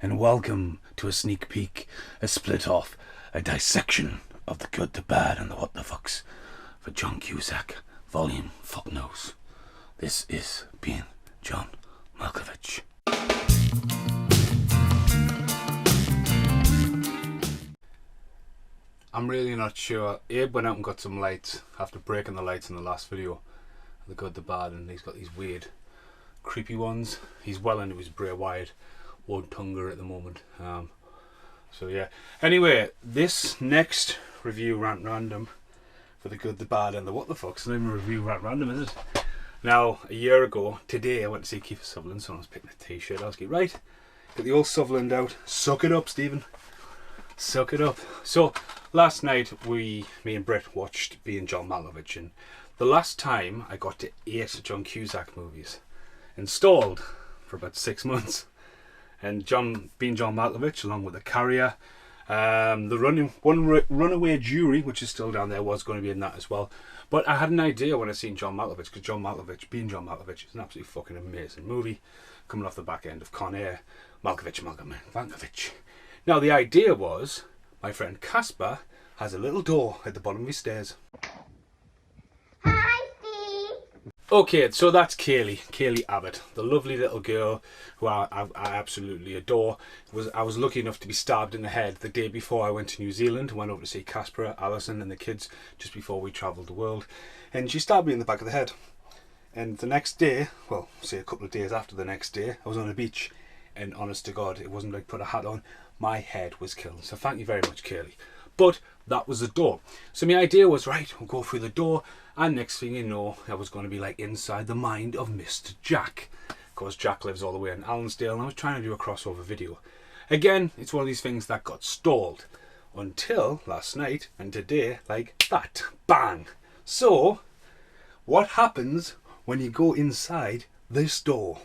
and welcome to a sneak peek, a split off, a dissection of the good, the bad, and the what the fucks for John Cusack, volume fuck knows. This is being John Malkovich. I'm really not sure. Abe went out and got some lights after breaking the lights in the last video. The good, the bad, and he's got these weird, creepy ones. He's well into his Bray Wyatt one-tonger at the moment. So yeah. Anyway, this next review rant random for the good, the bad, and the what the fuck's not even a review rant random, is it? Now, a year ago, today, I went to see Kiefer Sutherland, so I was picking a t-shirt. I was like, right, get the old Sutherland out. Suck it up, Stephen. Suck it up. So, last night, me and Brett watched Being John Malkovich, and the last time I got to 8 John Cusack movies installed for about 6 months. And Being John Malkovich, along with The Carrier, the Runaway Jury, which is still down there, was going to be in that as well. But I had an idea when I seen John Malkovich, because Being John Malkovich is an absolutely fucking amazing movie, coming off the back end of Con Air. Malkovich. Now the idea was, my friend Casper has a little door at the bottom of his stairs. Hi, Steve. Okay, so that's Kaylee Abbott, the lovely little girl who I absolutely adore. I was lucky enough to be stabbed in the head the day before I went to New Zealand. Went over to see Casper, Alison and the kids just before we travelled the world. And she stabbed me in the back of the head. And the next day, well, say a couple of days after the next day, I was on a beach. And honest to God, it wasn't like put a hat on. My head was killed. So thank you very much, Kaylee. But that was the door. So my idea was, right, we'll go through the door. And next thing you know, I was going to be like inside the mind of Mr. Jack. Of course, Jack lives all the way in Allensdale, and I was trying to do a crossover video. Again, it's one of these things that got stalled. Until last night, and today, like that. Bang! So, what happens when you go inside this door?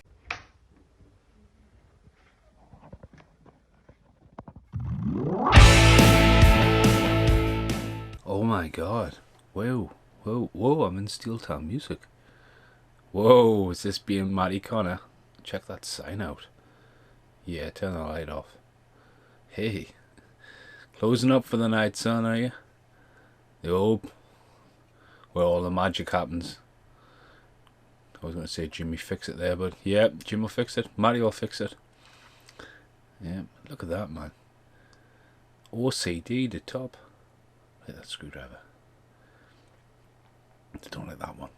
Oh my God. Whoa, I'm in Steel Town music. Whoa, is this being Matty Connor? Check that sign out. Yeah, turn the light off. Hey, closing up for the night, son, are you? Yup. Where all the magic happens. I was going to say Jimmy fix it there, but yeah, Jim will fix it. Matty will fix it. Yeah, look at that, man. OCD, the top. Look at that screwdriver. I don't like that one.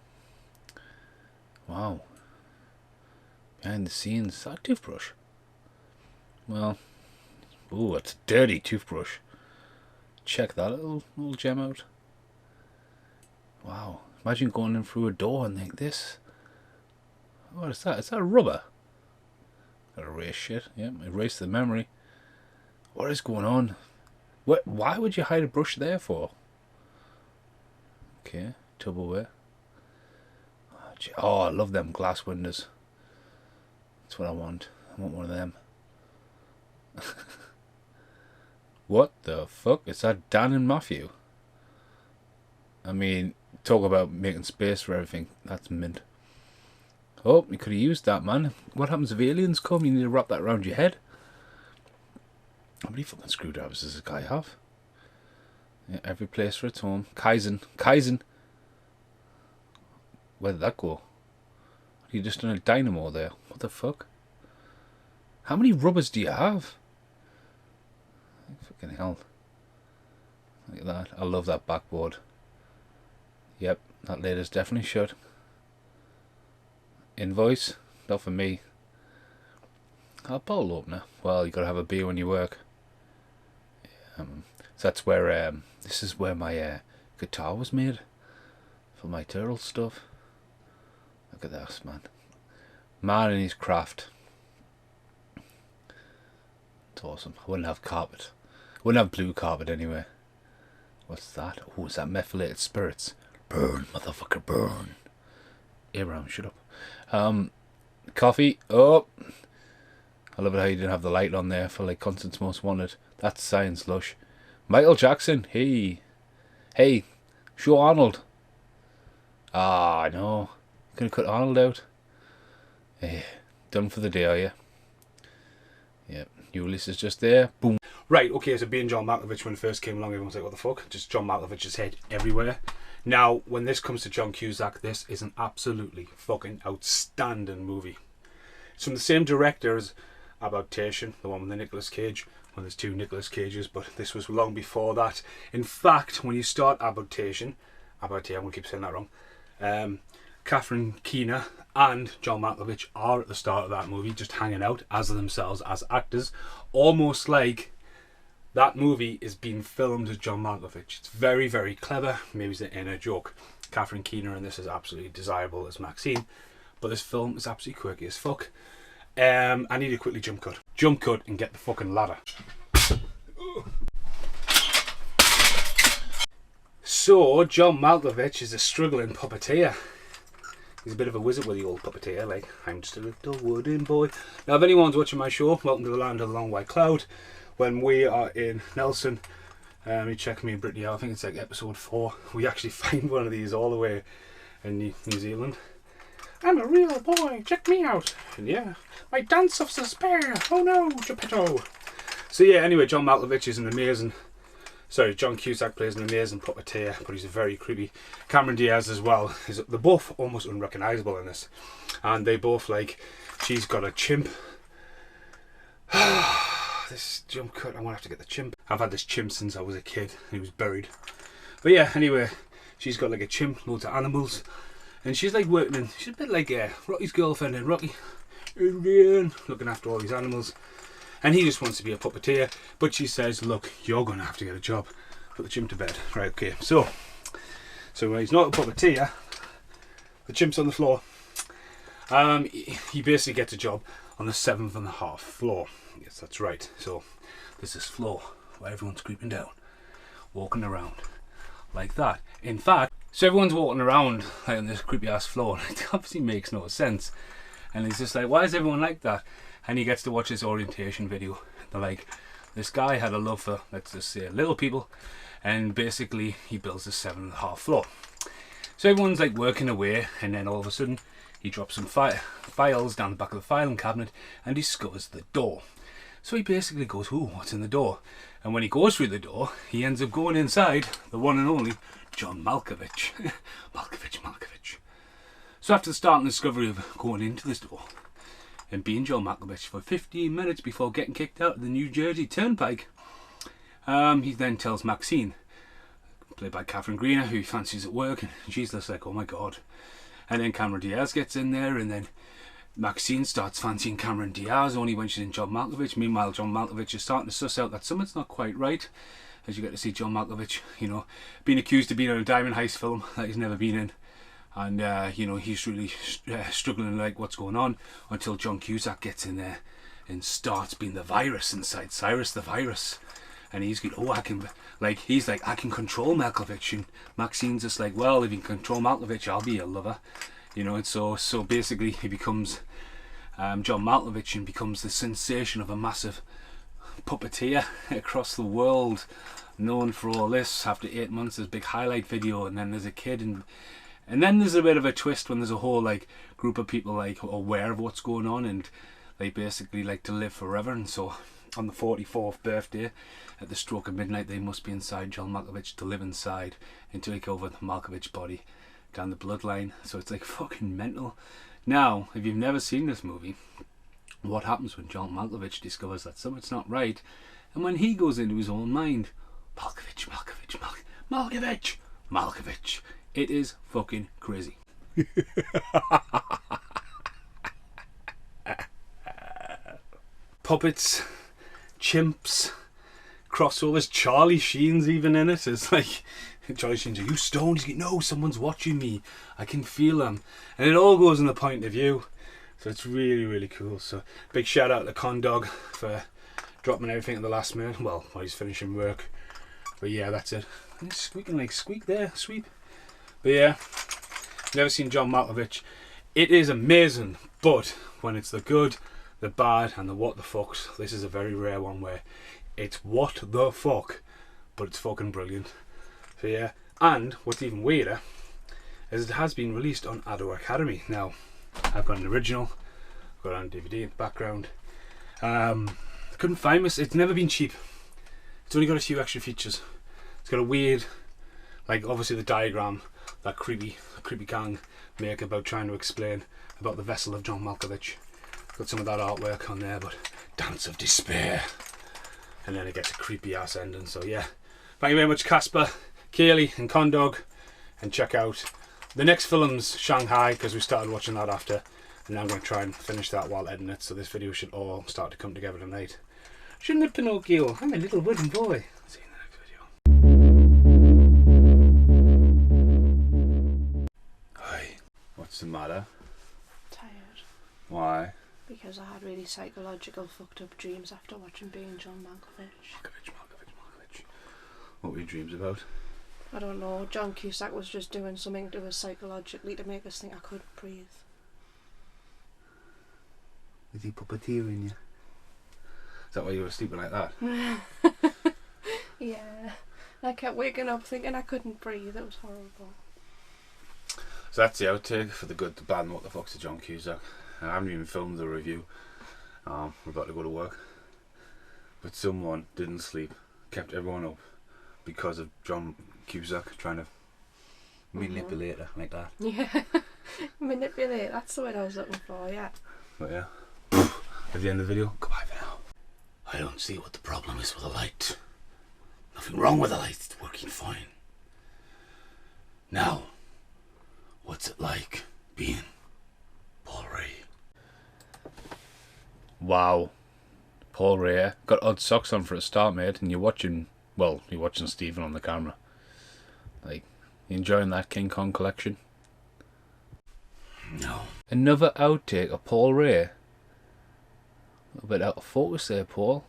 Wow. Behind the scenes, that toothbrush. Well, ooh, it's a dirty toothbrush. Check that little gem out. Wow. Imagine going in through a door and think this. What is that? Is that rubber? Gotta erase shit. Yeah, erase the memory. What is going on? Why would you hide a brush there for? Okay, Tupperware. Oh, I love them glass windows. That's what I want. I want one of them. What the fuck? Is that Dan and Matthew? I mean, talk about making space for everything. That's mint. Oh, you could have used that, man. What happens if aliens come? You need to wrap that around your head. How many fucking screwdrivers does this guy have? Yeah, every place for its home. Kaizen. Where did that go? You just done a dynamo there. What the fuck? How many rubbers do you have? Fucking hell. Look at that. I love that backboard. Yep, that lid is definitely shut. Invoice? Not for me. A bottle opener. Well, you gotta have a beer when you work. So that's where this is where my guitar was made for my turtle stuff. Look at this, man and his craft. It's awesome. I wouldn't have carpet. I wouldn't have blue carpet anyway. What's that? Oh, is that methylated spirits? Burn, motherfucker, burn. Abraham, shut up. Coffee. Oh, I love it how you didn't have the light on there for like Constance Most Wanted. That's Science Lush. Michael Jackson. Hey, show Arnold. Ah, I know. Gonna cut Arnold out. Done for the day, are you? Yeah. Ulysses just there, boom. Right, okay, so being John Malkovich, when it first came along, everyone was like, what the fuck? Just John Malkovich's head everywhere. Now, when this comes to John Cusack, this is an absolutely fucking outstanding movie. It's from the same director as Adaptation, the one with the Nicolas Cage. Well, there's two Nicolas Cages, but this was long before that. In fact, when you start Adaptation, I'm going to keep saying that wrong, Catherine Keener and John Malkovich are at the start of that movie, just hanging out as themselves, as actors, almost like that movie is being filmed as John Malkovich. It's very, very clever. Maybe it's an inner joke. Catherine Keener and this is absolutely desirable as Maxine, but this film is absolutely quirky as fuck. I need to quickly jump cut and get the fucking ladder. So John Malkovich is a struggling puppeteer. He's a bit of a wizard with the old puppeteer, like, I'm just a little wooden boy. Now, if anyone's watching my show, welcome to the land of the long white cloud. When we are in Nelson, you check me and Brittany out, I think it's like episode 4. We actually find one of these all the way in New Zealand. I'm a real boy, check me out. And yeah, my dance of despair. Oh no, Geppetto. So yeah, anyway, John Malkovich is an amazing... Sorry, John Cusack plays an amazing puppeteer, but he's a very creepy. Cameron Diaz as well. They're both almost unrecognisable in this. And they both, like, she's got a chimp. This jump cut, I'm going to have to get the chimp. I've had this chimp since I was a kid. He was buried. But yeah, anyway, she's got like a chimp, loads of animals. And she's like working in, she's a bit like Rocky's girlfriend in Rocky. Looking after all these animals. And he just wants to be a puppeteer, but she says, look, you're going to have to get a job. Put the chimp to bed. Right, okay. So when he's not a puppeteer, the chimp's on the floor. He basically gets a job on the 7.5 floor. Yes, that's right. So there's this floor where everyone's creeping down, walking around like that. In fact, so everyone's walking around like on this creepy ass floor. It obviously makes no sense. And he's just like, why is everyone like that? And he gets to watch this orientation video. They're like, this guy had a love for, let's just say, little people, and basically he builds a 7.5 floor. So everyone's like working away, and then all of a sudden he drops some files down the back of the filing cabinet and discovers the door. So he basically goes, ooh, what's in the door? And when he goes through the door, he ends up going inside the one and only John Malkovich. Malkovich. So after the start and discovery of going into this door and being John Malkovich for 15 minutes before getting kicked out of the New Jersey Turnpike, he then tells Maxine, played by Catherine Greener, who he fancies at work, and she's just like, oh my god. And then Cameron Diaz gets in there, and then Maxine starts fancying Cameron Diaz only when she's in John Malkovich. Meanwhile, John Malkovich is starting to suss out that something's not quite right, as you get to see John Malkovich, you know, being accused of being in a diamond heist film that he's never been in. And, you know, he's really struggling like what's going on until John Cusack gets in there and starts being the virus inside Cyrus the Virus. And he's going, oh, I can, like, he's like, I can control Malkovich. And Maxine's just like, well, if you can control Malkovich, I'll be your lover. You know, and so basically he becomes John Malkovich and becomes the sensation of a massive puppeteer across the world, known for all this. After 8 months, there's a big highlight video, and then there's a kid, and then there's a bit of a twist when there's a whole like group of people like aware of what's going on, and they basically like to live forever. And so on the 44th birthday, at the stroke of midnight, they must be inside John Malkovich to live inside and take over the Malkovich body down the bloodline. So it's like fucking mental. Now, if you've never seen this movie, what happens when John Malkovich discovers that something's not right, and when he goes into his own mind, Malkovich. It is fucking crazy. Puppets, chimps, crossovers. Charlie Sheen's even in it. It's like, Charlie Sheen's, are you stoned? He's like, no, someone's watching me. I can feel them. And it all goes in the point of view. So it's really, really cool. So big shout out to Con Dog for dropping everything at the last minute. Well, while he's finishing work. But yeah, that's it. And it's squeaking like squeak there, sweep. But yeah, never seen John Malkovich. It is amazing, but when it's the good, the bad, and the what the fucks, this is a very rare one where it's what the fuck, but it's fucking brilliant. So yeah, and what's even weirder is it has been released on Ado Academy. Now, I've got an original, I've got it on DVD in the background. couldn't find this. It's never been cheap. It's only got a few extra features. It's got a weird, like obviously the diagram, that creepy gang make about trying to explain about the vessel of John Malkovich. Got some of that artwork on there, but Dance of Despair. And then it gets a creepy ass ending. So yeah, thank you very much, Casper, Kaylee and Condog. And check out the next film's Shanghai, because we started watching that after. And I'm going to try and finish that while editing it. So this video should all start to come together tonight. Shouldn't it, Pinocchio? I'm a little wooden boy. See you in the next video. Hi. What's the matter? Tired. Why? Because I had really psychological fucked up dreams after watching Being John Malkovich. Malkovich. What were your dreams about? I don't know. John Cusack was just doing something to us psychologically to make us think I couldn't breathe. Is he puppeteering you? Is that why you were sleeping like that? Yeah. I kept waking up thinking I couldn't breathe. It was horrible. So that's the outtake for the good, the bad, and what the fuck's a John Cusack. I haven't even filmed the review. We're about to go to work. But someone didn't sleep, kept everyone up because of John Cusack trying to manipulate her like that. Yeah. Manipulate, that's the word I was looking for, yeah. But yeah. At the end of the video, goodbye for now. I don't see what the problem is with the light. Nothing wrong with the light, it's working fine. Now, what's it like being Paul Ray? Wow. Paul Ray, got odd socks on for a start, mate, and you're watching Stephen on the camera. Like, you enjoying that King Kong collection? No. Another outtake of Paul Ray. A little bit out of focus there, Paul.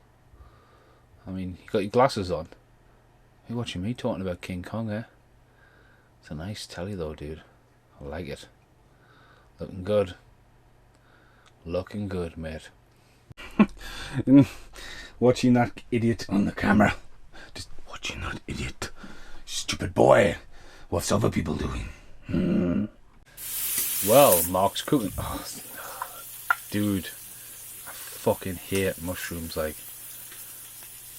I mean, you got your glasses on. You're watching me talking about King Kong, eh? It's a nice telly though, dude. I like it. Looking good. Looking good, mate. Watching that idiot on the camera. Just watching that idiot. Stupid boy. What's other people doing? Well, Mark's cooking. Oh, dude. I fucking hate mushrooms, like.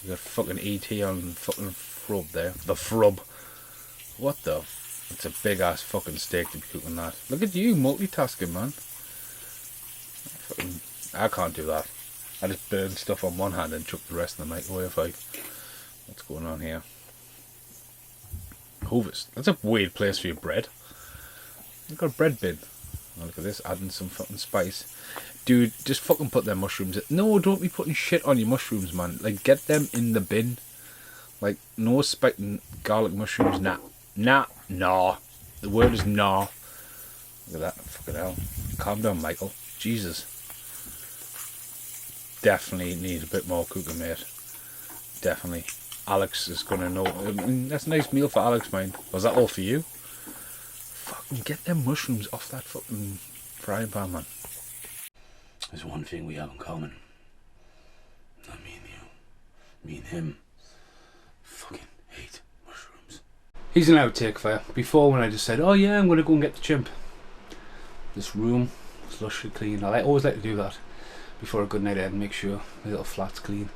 You got fucking ET on fucking frub there. The frub. What the? It's a big ass fucking steak to be cooking that. Look at you multitasking, man. I can't do that. I just burn stuff on one hand and chuck the rest in the microwave. Like, what's going on here? Hovis. That's a weird place for your bread. You've got a bread bin. Oh, look at this, adding some fucking spice. Dude, just fucking put them mushrooms in. No, don't be putting shit on your mushrooms, man. Like, get them in the bin. Like, no spiking garlic mushrooms. Nah. The word is nah. Look at that. Fucking hell. Calm down, Michael. Jesus. Definitely need a bit more cooking, mate. Definitely. Alex is going to know. I mean, that's a nice meal for Alex, man. Was that all for you? Fucking get them mushrooms off that fucking frying pan, man. There's one thing we have in common. Not me and you. Me and him. Fucking hate mushrooms. Here's an outtake for you. Before, when I just said, oh yeah, I'm going to go and get the chimp. This room was lushly clean. I always like to do that before a good night out and make sure the little flat's clean.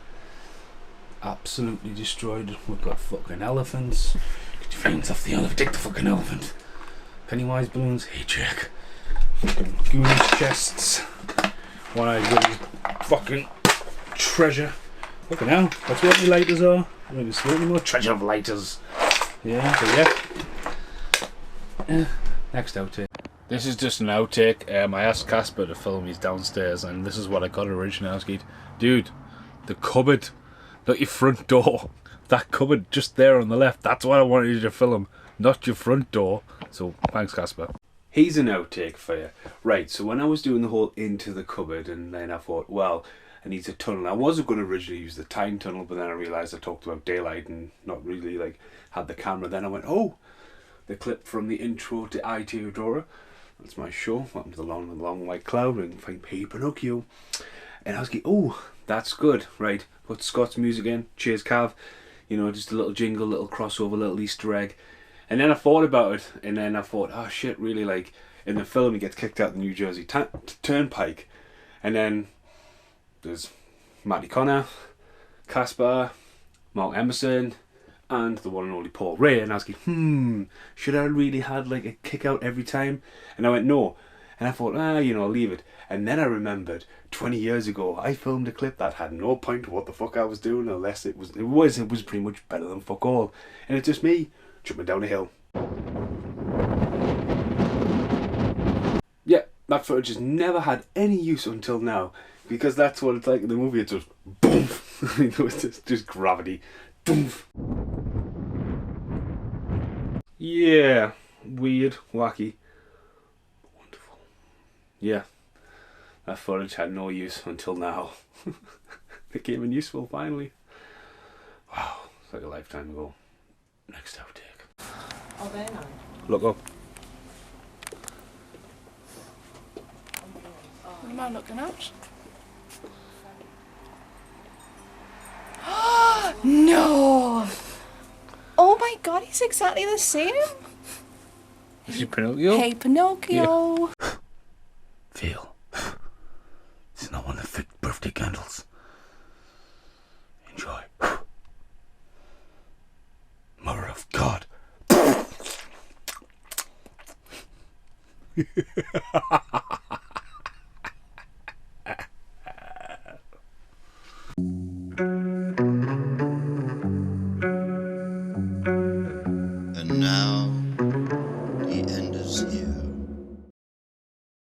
Absolutely destroyed. We've got fucking elephants. Get your hands off the elephant. Take the fucking elephant. Pennywise balloons. Hey, Jack. Fucking goonies chests. One I really fucking treasure. Fucking hell. That's what the lighters are. Maybe slightly more treasure of lighters. Yeah, so yeah. Next outtake. This is just an outtake. I asked Casper to film his downstairs, and this is what I got originally. I was like, dude, the cupboard, not your front door. That cupboard just there on the left, that's what I wanted you to film, not your front door. So, thanks, Casper. Here's an outtake for you. Right, so when I was doing the whole into the cupboard, and then I thought, well, I need a tunnel. I wasn't going to originally use the time tunnel, but then I realised I talked about daylight and not really, like, had the camera. Then I went, oh, the clip from the intro to I, Theodora. That's my show. Welcome to the long white cloud. We can find Hey Pinocchio. And I was like, oh, that's good. Right, put Scott's music in. Cheers, Cav. You know, just a little jingle, little crossover, little Easter egg. And then I thought about it, and then I thought, oh shit, really, like, in the film he gets kicked out the New Jersey Turnpike. And then there's Matty Connor, Casper, Mark Emerson, and the one and only Paul Ray, and asking, should I really had like a kick out every time? And I went, no. And I thought, I'll leave it. And then I remembered 20 years ago I filmed a clip that had no point to what the fuck I was doing, unless it was pretty much better than fuck all. And it's just me jumping down a hill. Yeah, that footage has never had any use until now, because that's what it's like in the movie. It's just boom. It's just gravity. Boom. Yeah, weird, wacky, wonderful. Yeah, that footage had no use until now. It came in useful finally. Wow, it's like a lifetime ago. Next outtake. Oh, very nice. Look up. What am I looking at? No! Oh my god, he's exactly the same! Is he Pinocchio? Hey, Pinocchio! Yeah. Feel. It's not one of the thick birthday candles. Enjoy. Mother of God.